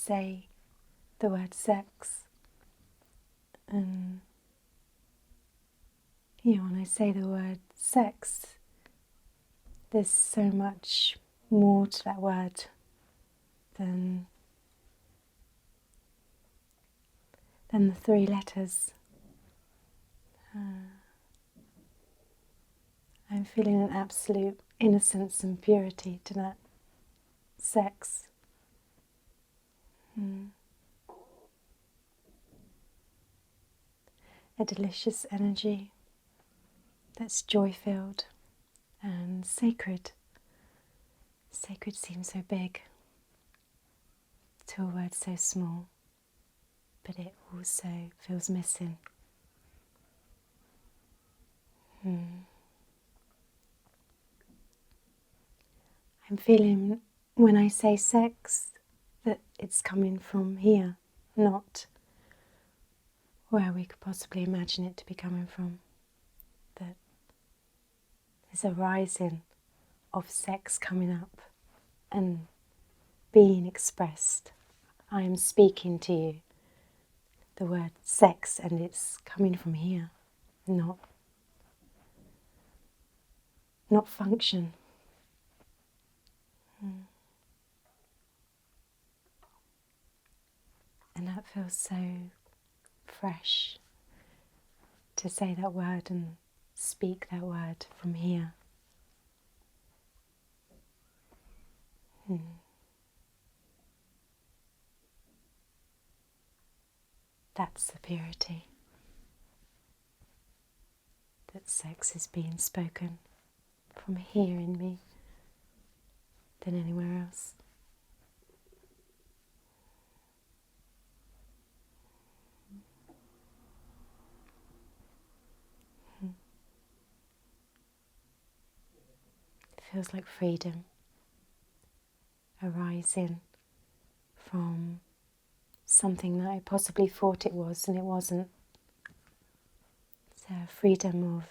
say the word sex. And when I say the word sex, there's so much more to that word than the three letters. I'm feeling an absolute innocence and purity to that sex. A delicious energy that's joy-filled and sacred. Sacred seems so big to a word so small, but it also feels missing. I'm feeling, when I say sex, that it's coming from here, not where we could possibly imagine it to be coming from. That there's a rising of sex coming up and being expressed. I am speaking to you the word sex, and it's coming from here, not function. And that feels so fresh to say that word and speak that word from here. That's the purity. That sex is being spoken from here in me than anywhere else. It feels like freedom arising from something that I possibly thought it was and it wasn't. It's a freedom of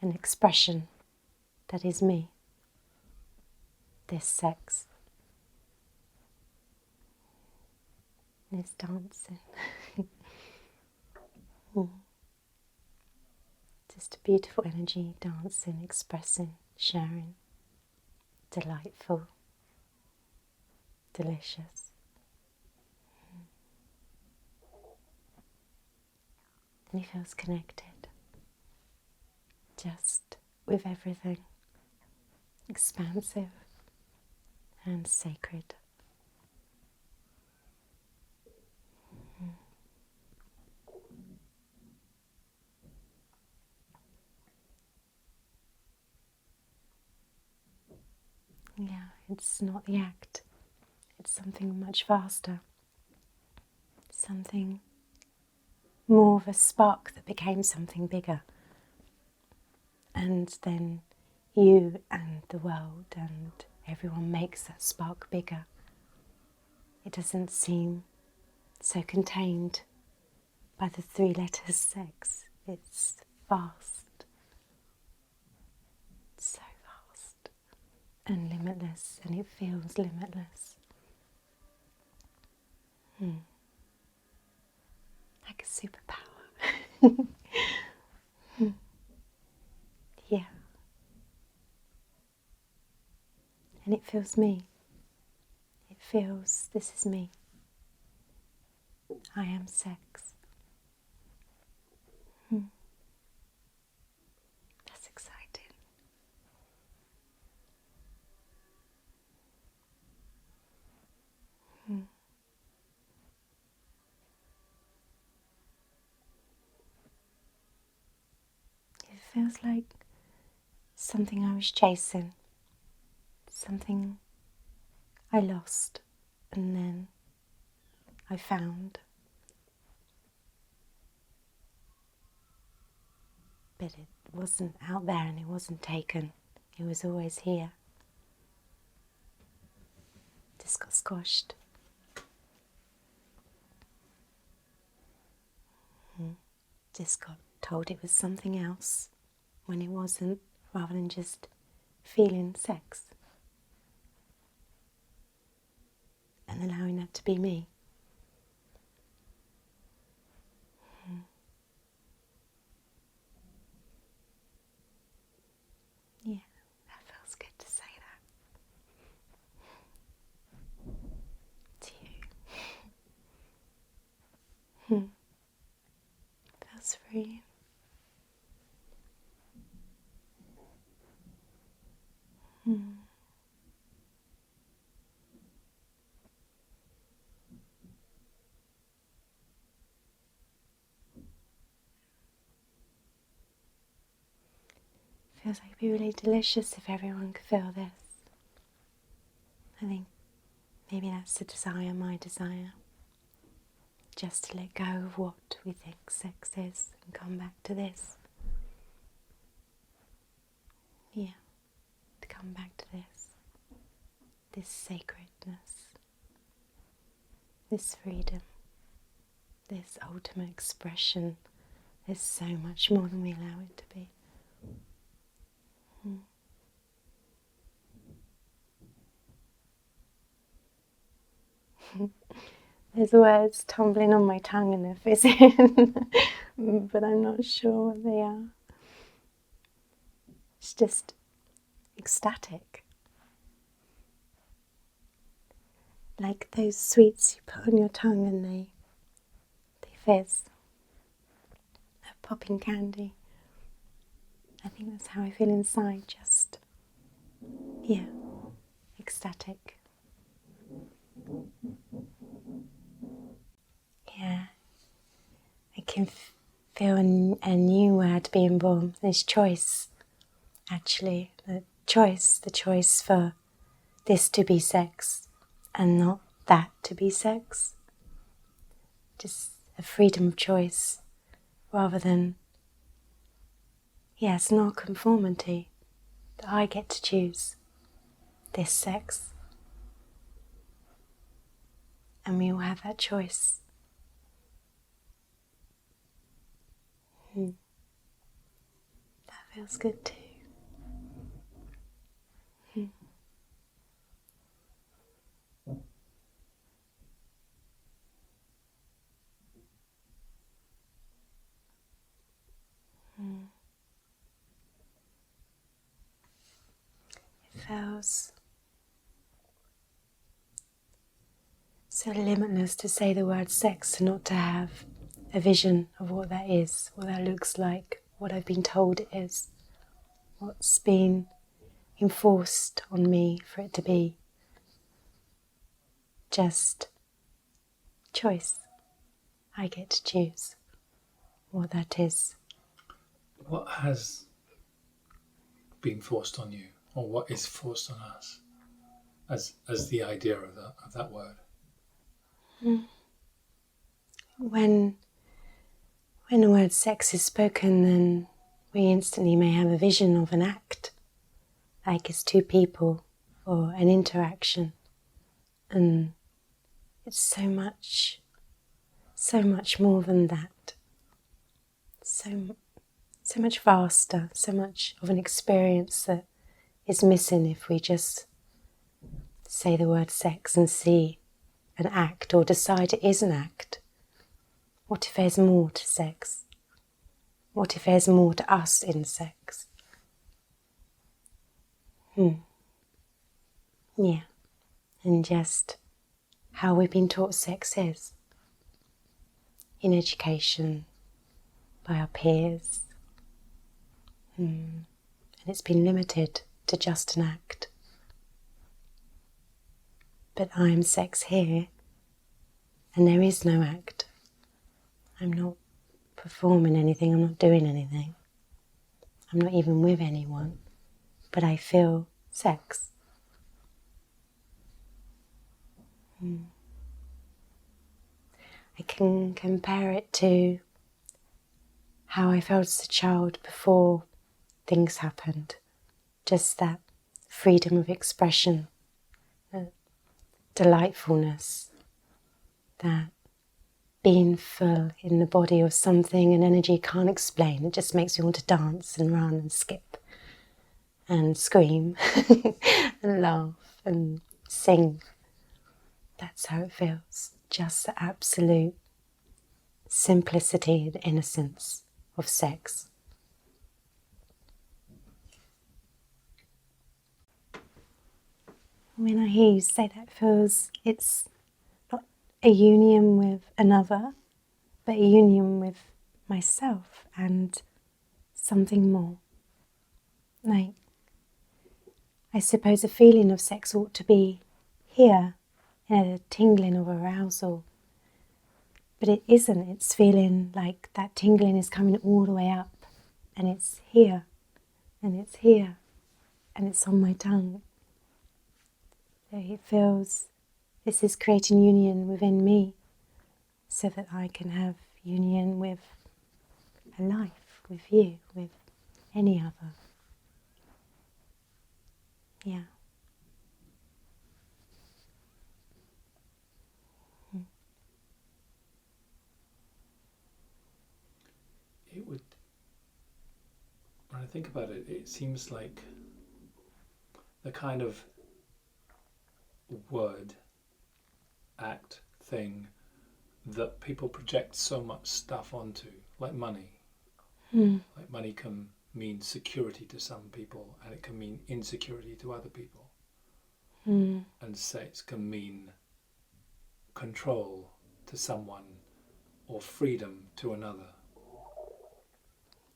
an expression that is me, this sex. And it's dancing. Just a beautiful energy, dancing, expressing, sharing. Delightful, delicious. And he feels connected, just with everything, expansive and sacred. Yeah, it's not the act, it's something much vaster, something more of a spark that became something bigger. And then you and the world and everyone makes that spark bigger. It doesn't seem so contained by the three letters sex. It's vast, so vast and limitless, and it feels limitless. Like a superpower. Yeah. And it feels me. It feels, this is me. I am sex. That's exciting. It feels like something I was chasing, something I lost and then I found. But it wasn't out there and it wasn't taken. It was always here. Just got squashed. Just got told it was something else when it wasn't, rather than just feeling sex. and allowing that to be me. Yeah, that feels good to say that to you. Feels free. Feels like it'd be really delicious if everyone could feel this. I think maybe that's the desire, my desire. Just to let go of what we think sex is and come back to this. Yeah, to come back to this sacredness, this freedom, this ultimate expression. There's so much more than we allow it to be. There's words tumbling on my tongue and they're fizzing, but I'm not sure what they are. It's just ecstatic. Like those sweets you put on your tongue and they fizz. They're popping candy. I think that's how I feel inside, just, yeah, ecstatic. Yeah, I can feel a new word being born. There's choice, actually. The choice for this to be sex and not that to be sex. Just a freedom of choice rather than, it's not conformity that I get to choose this sex. And we all have that choice. That feels good too. It feels so limitless to say the word sex and not to have a vision of what that is, what that looks like, what I've been told it is, what's been enforced on me for it to be. Just choice. I get to choose what that is. What has been forced on you, or what is forced on us, as the idea of that word? When the word sex is spoken, then we instantly may have a vision of an act, like it's two people or an interaction. And it's so much more than that. So much vaster, so much of an experience that is missing if we just say the word sex and see an act or decide it is an act. What if there's more to sex? What if there's more to us in sex? Yeah, and just how we've been taught sex is. In education, by our peers. And it's been limited to just an act. But I'm sex here, and there is no act. I'm not performing anything, I'm not doing anything. I'm not even with anyone, but I feel sex. I can compare it to how I felt as a child before things happened. Just that freedom of expression, that delightfulness, that being full in the body of something an energy can't explain. It just makes me want to dance and run and skip and scream and laugh and sing. That's how it feels. Just the absolute simplicity and innocence of sex. When I hear you say that, feels it's not a union with another, but a union with myself and something more. Like, I suppose a feeling of sex ought to be here, a tingling of arousal. But it isn't. It's feeling like that tingling is coming all the way up, and it's here, and it's here, and it's on my tongue. So it feels this is creating union within me so that I can have union with a life, with you, with any other. Yeah. It would, when I think about it, it seems like the kind of word, act, thing that people project so much stuff onto, like money. Like money can mean security to some people and it can mean insecurity to other people. And sex can mean control to someone or freedom to another.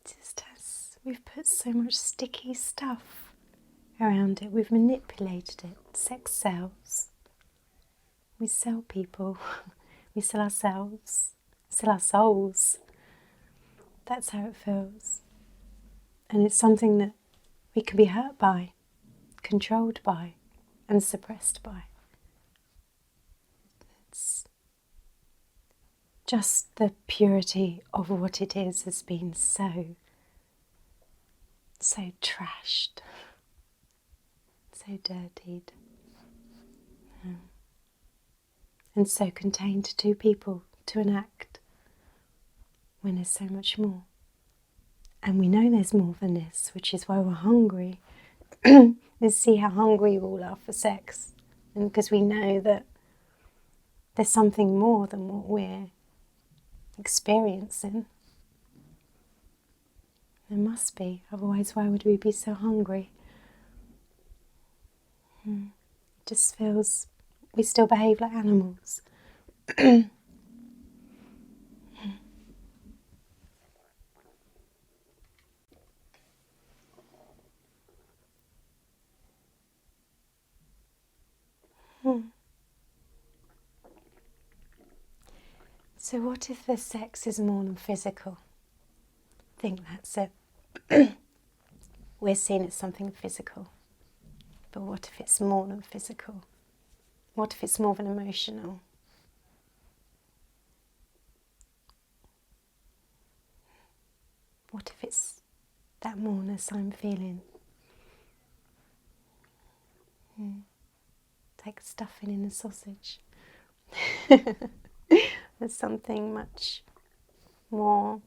Just as we've put so much sticky stuff around it, we've manipulated it. Sex sells. We sell people. We sell ourselves. Sell our souls. That's how it feels. And it's something that we can be hurt by, controlled by, and suppressed by. It's just the purity of what it is has been so trashed, so dirtied, and so contained to two people to enact when there's so much more. And we know there's more than this, which is why we're hungry. Let's see how hungry you all are for sex. And because we know that there's something more than what we're experiencing. There must be, otherwise why would we be so hungry? It just feels we still behave like animals. So what if the sex is more than physical? I think that's it. We're seeing it as something physical. But what if it's more than physical? What if it's more than emotional? What if it's that moreness I'm feeling? It's like stuffing in a sausage. There's something much more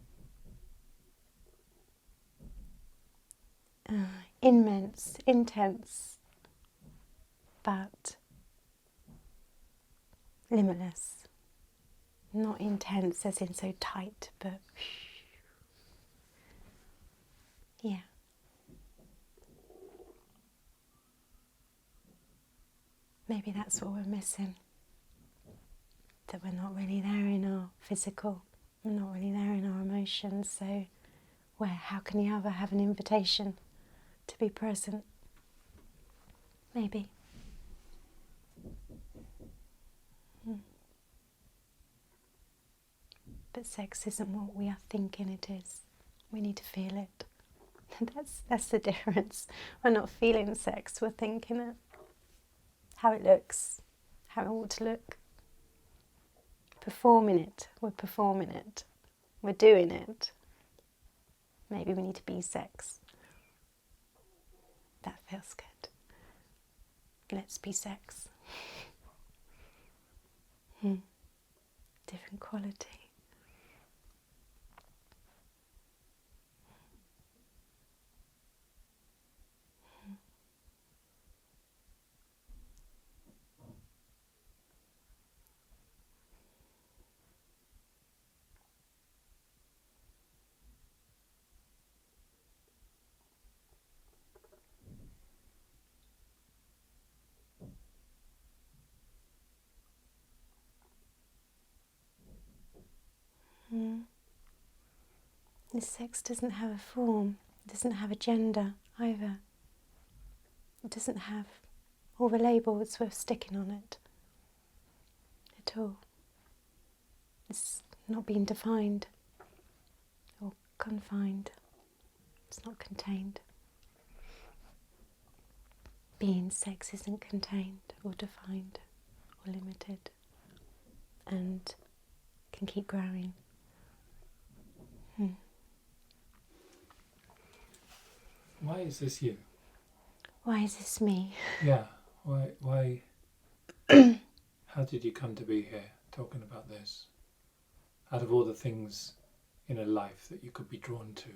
immense, intense, but limitless. Not intense as in so tight, but yeah. Maybe that's what we're missing. That we're not really there in our physical, we're not really there in our emotions, so how can you ever have an invitation to be present? Maybe. But sex isn't what we are thinking it is. We need to feel it. That's the difference. We're not feeling sex, we're thinking it. How it looks, how it ought to look. Performing it, we're performing it. We're doing it. Maybe we need to be sex. That feels good. Let's be sex. Different quality. This sex doesn't have a form, it doesn't have a gender either. It doesn't have all the labels worth sticking on it at all. It's not being defined or confined. It's not contained. Being sex isn't contained or defined or limited and can keep growing. Why is this you? Why is this me? Yeah. Why? How did you come to be here talking about this? Out of all the things in a life that you could be drawn to,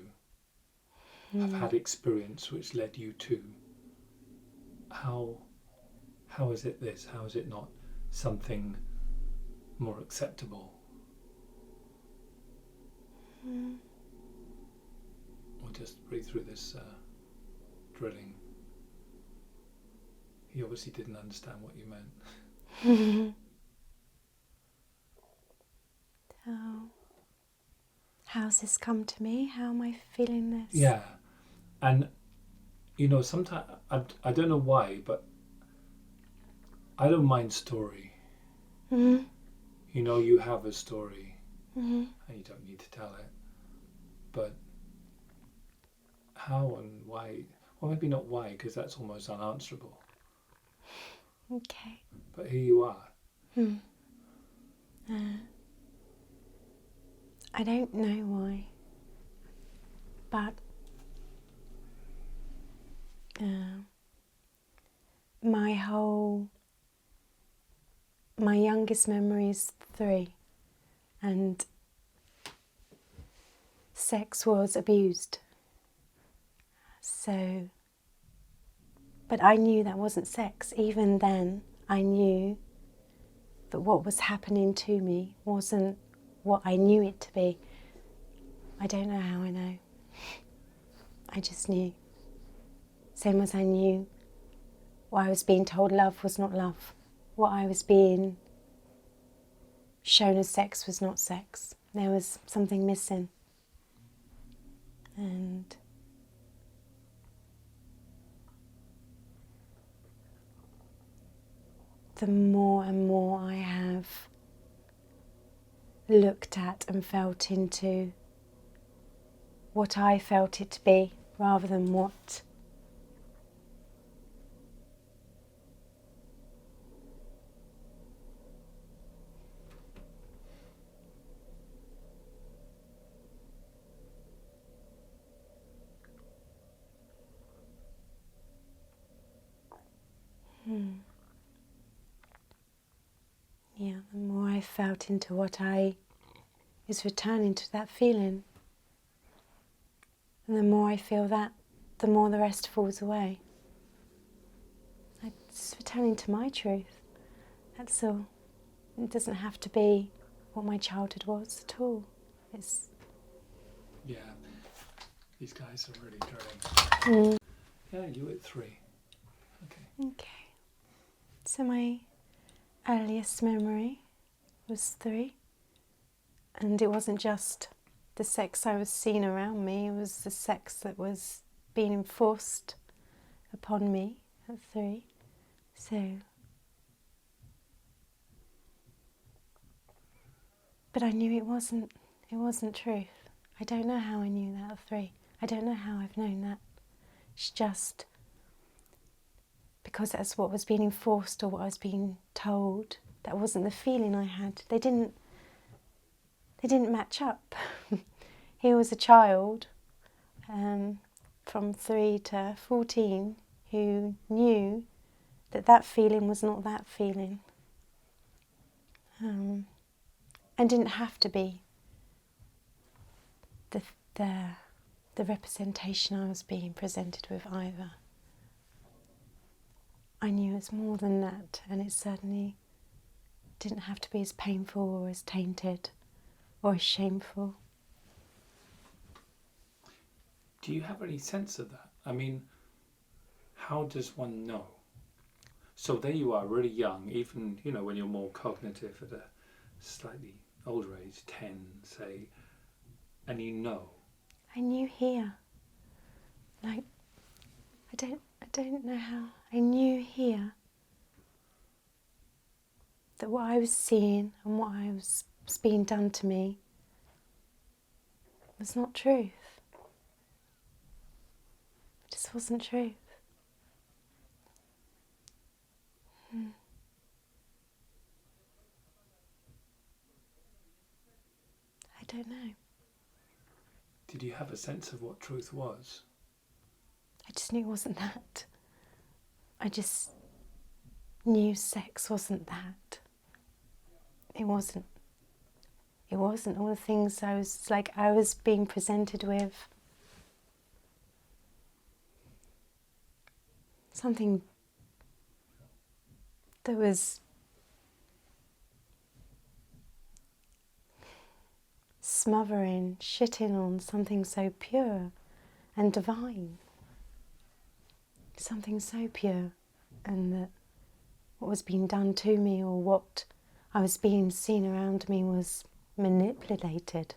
have had experience which led you to, how is it this? How is it not something more acceptable? We'll just breathe through this drilling. He obviously didn't understand what you meant. How's this come to me? How am I feeling this? Yeah, and sometimes I don't know why, but I don't mind story. You have a story, and you don't need to tell it. But how and why? Well, maybe not why, because that's almost unanswerable. Okay. But here you are. I don't know why, but my youngest memory is 3, and sex was abused. So, but I knew that wasn't sex. Even then, I knew that what was happening to me wasn't what I knew it to be. I don't know how I know. I just knew. Same as I knew what I was being told love was not love. What I was being shown as sex was not sex. There was something missing. And the more and more I have looked at and felt into what I felt it to be rather than what the more I felt into what I is returning to that feeling. And the more I feel that, the more the rest falls away. It's returning to my truth. That's all. It doesn't have to be what my childhood was at all. It's Yeah, these guys are really drilling. Yeah, you at 3. okay. So my earliest memory was 3, and it wasn't just the sex I was seeing around me, it was the sex that was being enforced upon me at 3. So, but I knew it wasn't truth. I don't know how I knew that at 3. I don't know how I've known that. It's just because that's what was being enforced or what I was being told. That wasn't the feeling I had. They didn't match up. Here was a child from 3 to 14 who knew that feeling was not that feeling, and didn't have to be the representation I was being presented with either. I knew it's more than that, and it certainly didn't have to be as painful or as tainted or as shameful. Do you have any sense of that? I mean, how does one know? So there you are, really young, even, when you're more cognitive at a slightly older age, 10, say, and you know. I knew here. Like, I don't know how. I knew here that what I was seeing and what was being done to me was not truth. It just wasn't truth. I don't know. Did you have a sense of what truth was? I just knew it wasn't that. I just knew sex wasn't that. It wasn't. It wasn't all the things I was being presented with. Something that was smothering, shitting on something so pure and divine. Something so pure, and that what was being done to me or what I was being seen around me was manipulated.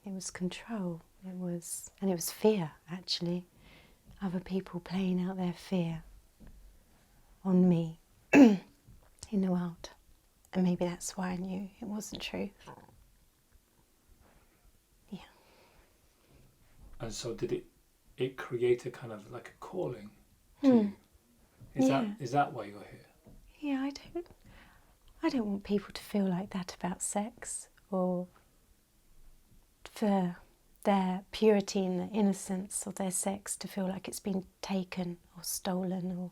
It was control. It was fear, actually. Other people playing out their fear on me in the world. And maybe that's why I knew it wasn't truth. Yeah. And so did it create a kind of like a calling to you? Is that why you're here? Yeah, I don't want people to feel like that about sex, or for their purity and the innocence of their sex to feel like it's been taken or stolen or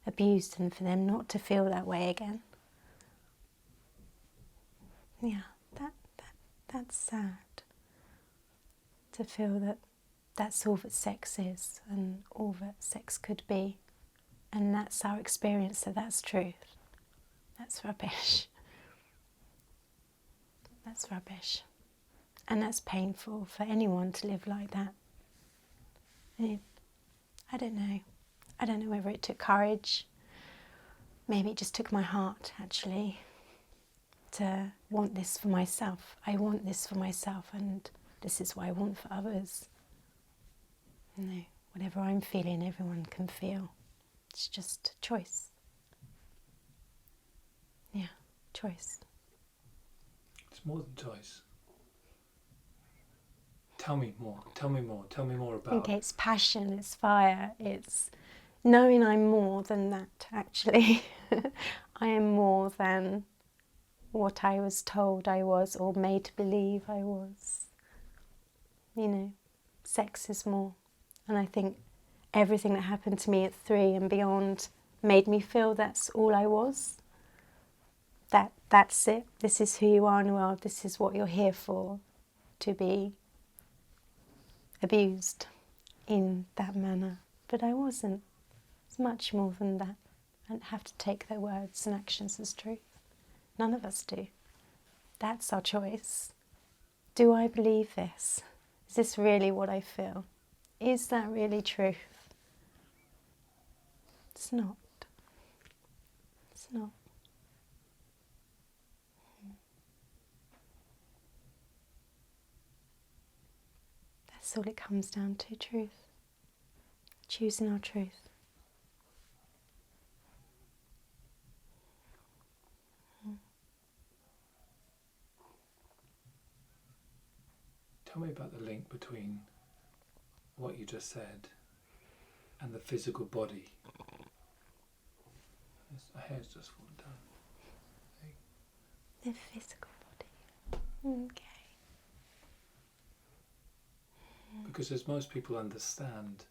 abused, and for them not to feel that way again. Yeah, that's sad. To feel that that's all that sex is and all that sex could be, and that's our experience, so that's truth. That's rubbish. That's rubbish. And that's painful for anyone to live like that. I don't know. I don't know whether it took courage. Maybe it just took my heart, actually, to want this for myself. I want this for myself, and this is what I want for others. No, whatever I'm feeling, everyone can feel. It's just a choice. Yeah, choice. It's more than choice. Tell me more. Tell me more about. Okay, it's passion, it's fire, it's knowing I'm more than that, actually. I am more than what I was told I was or made to believe I was. You know, sex is more. And I think everything that happened to me at 3 and beyond made me feel that's all I was. That's it. This is who you are in the world. This is what you're here for, to be abused in that manner. But I wasn't. It's much more than that. I don't have to take their words and actions as truth. None of us do. That's our choice. Do I believe this? Is this really what I feel? Is that really truth? It's not. It's not. That's all it comes down to, truth. Choosing our truth. Tell me about the link between what you just said and the physical body. My hair's just fallen down. The physical body. Okay. Because as most people understand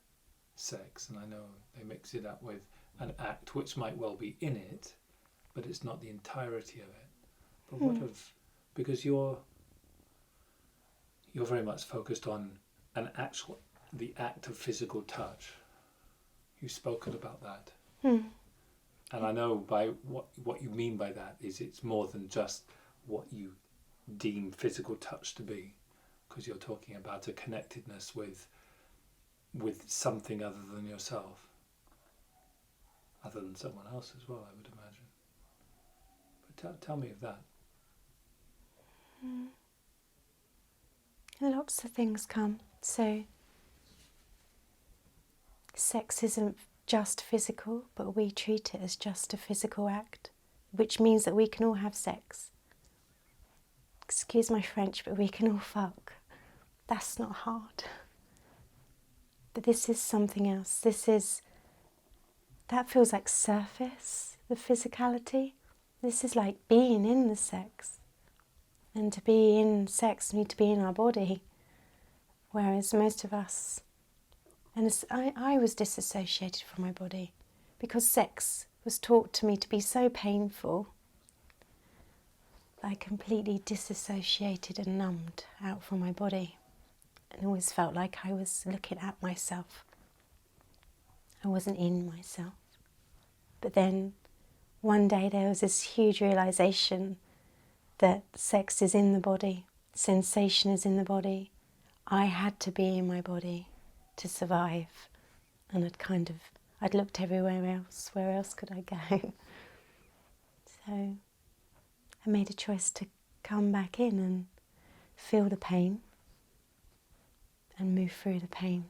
sex, and I know they mix it up with an act which might well be in it, but it's not the entirety of it. But what of, because you're very much focused on the act of physical touch. You've spoken about that. And I know by what you mean by that is it's more than just what you deem physical touch to be, because you're talking about a connectedness with something other than yourself, other than someone else as well, I would imagine. But tell me of that. Lots of things come. So sex isn't just physical, but we treat it as just a physical act, which means that we can all have sex. Excuse my French, but we can all fuck. That's not hard. But this is something else. That feels like surface, the physicality. This is like being in the sex. And to be in sex, we need to be in our body. Whereas most of us, and I was disassociated from my body because sex was taught to me to be so painful. I completely disassociated and numbed out from my body and always felt like I was looking at myself. I wasn't in myself. But then one day there was this huge realization that sex is in the body, sensation is in the body. I had to be in my body to survive. And I'd looked everywhere else. Where else could I go? So I made a choice to come back in and feel the pain and move through the pain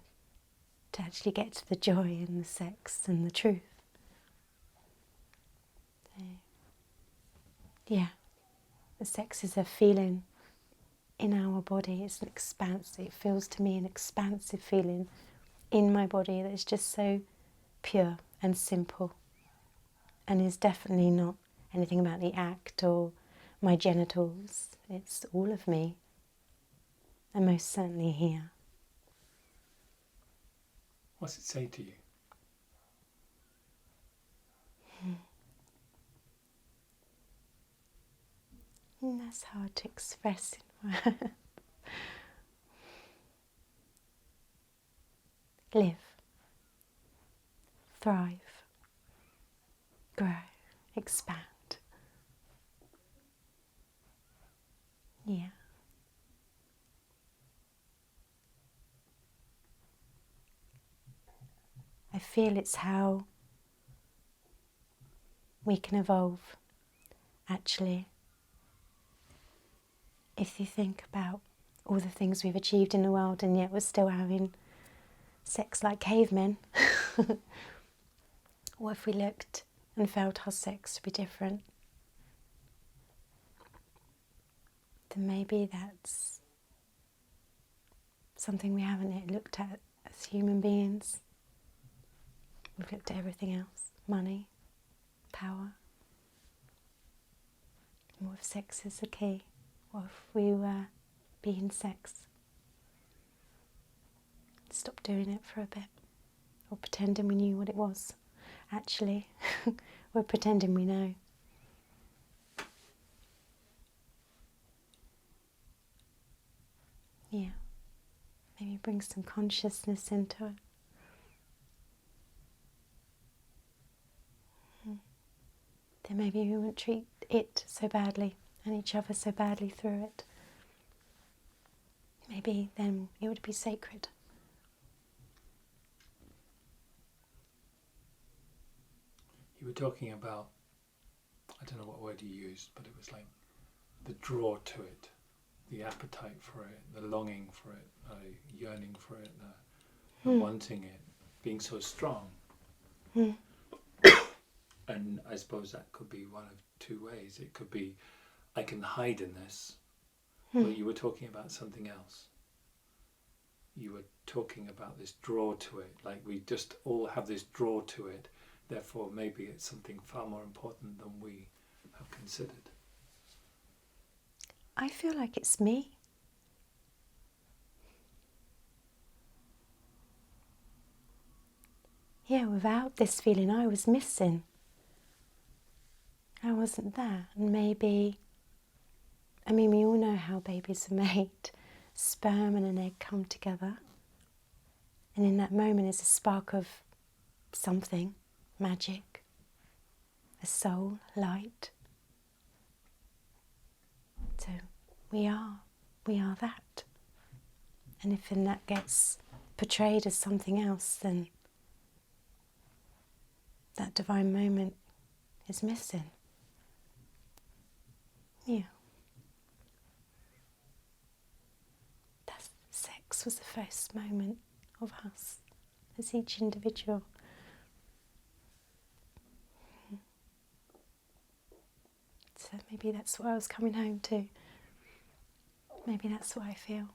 to actually get to the joy and the sex and the truth. So, yeah, the sex is a feeling in our body. It's an expanse. It feels to me an expansive feeling in my body that is just so pure and simple and is definitely not anything about the act or my genitals. It's all of me, and most certainly here. What's it say to you? And that's hard to express in words. Live, thrive, grow, expand. Yeah. I feel it's how we can evolve, actually. If you think about all the things we've achieved in the world and yet we're still having sex like cavemen. What if we looked and felt our sex to be different? Then maybe that's something we haven't yet looked at as human beings. We've looked at everything else. Money, power. What if sex is the key? What if we were being sex? Stop doing it for a bit. Or pretending we knew what it was. Actually, we're pretending we know. Yeah. Maybe bring some consciousness into it. Then maybe we won't treat it so badly and each other so badly through it. Maybe then it would be sacred. You were talking about, I don't know what word you used, but it was like the draw to it, the appetite for it, the longing for it, the yearning for it, the wanting it, being so strong. And I suppose that could be one of two ways. It could be, I can hide in this, but you were talking about something else. You were talking about this draw to it, like we just all have this draw to it, therefore maybe it's something far more important than we have considered. I feel like it's me. Yeah, without this feeling I was missing. I wasn't there. And maybe, we all know how babies are made. Sperm and an egg come together. And in that moment is a spark of something, magic, a soul, light. So we are that. And if then that gets portrayed as something else, then that divine moment is missing. Yeah. was the first moment of us as each individual. So maybe that's what I was coming home to. Maybe that's what I feel.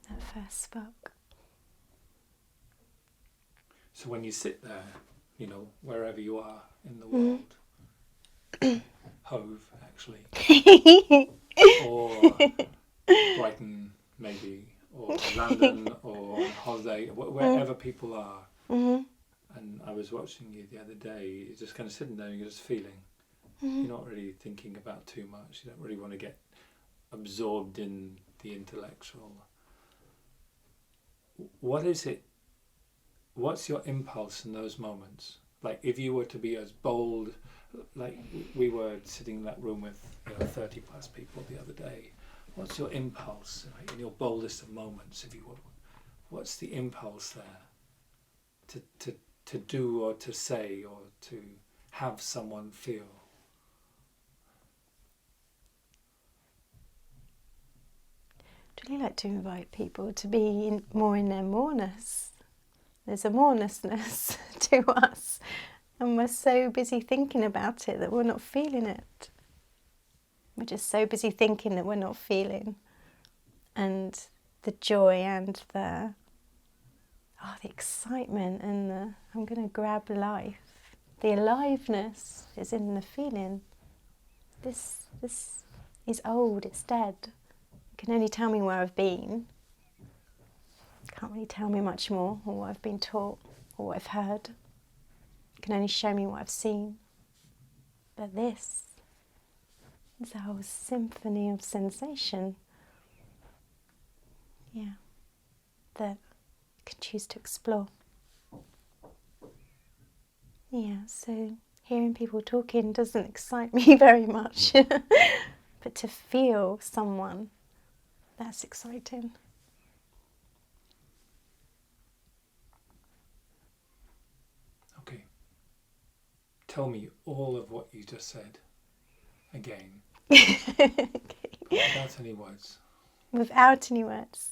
That first spark. So when you sit there, you know, wherever you are in the world, Hove actually, or Brighton maybe, or London, or on holiday, wherever people are. And I was watching you the other day, you're just kind of sitting there and you're just feeling. You're not really thinking about too much. You don't really want to get absorbed in the intellectual. What is it? What's your impulse in those moments? Like if you were to be as bold, like we were sitting in that room with 30 plus people the other day. What's your impulse, right, in your boldest of moments, if you will? What's the impulse there to do or to say or to have someone feel? I'd really like to invite people to be more in their moreness. There's a morenessness to us, and we're so busy thinking about it that we're not feeling it. We're just so busy thinking that we're not feeling. And the joy and the excitement and the I'm going to grab life. The aliveness is in the feeling. This is old, it's dead. It can only tell me where I've been. Can't really tell me much more, or what I've been taught, or what I've heard. It can only show me what I've seen. But this is a whole symphony of sensation. Yeah, that you can choose to explore. Yeah, so hearing people talking doesn't excite me very much. But to feel someone, that's exciting. Okay. Tell me all of what you just said again. Okay. Without any words. Without any words.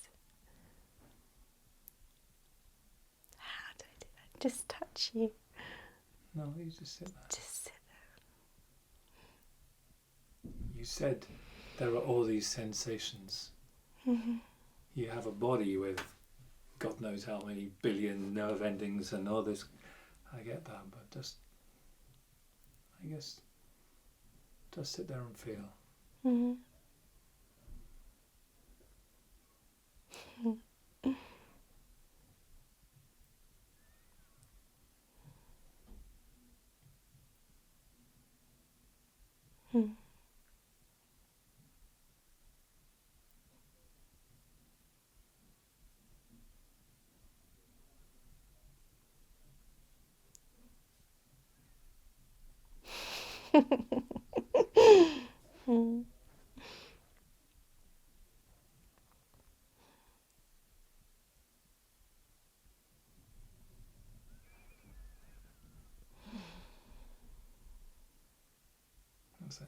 How do I do that? Just touch you. No, you just sit there. Just sit You said there are all these sensations. You have a body with God knows how many billion nerve endings and all this. I get that, but just, I guess, just sit there and feel. That's it.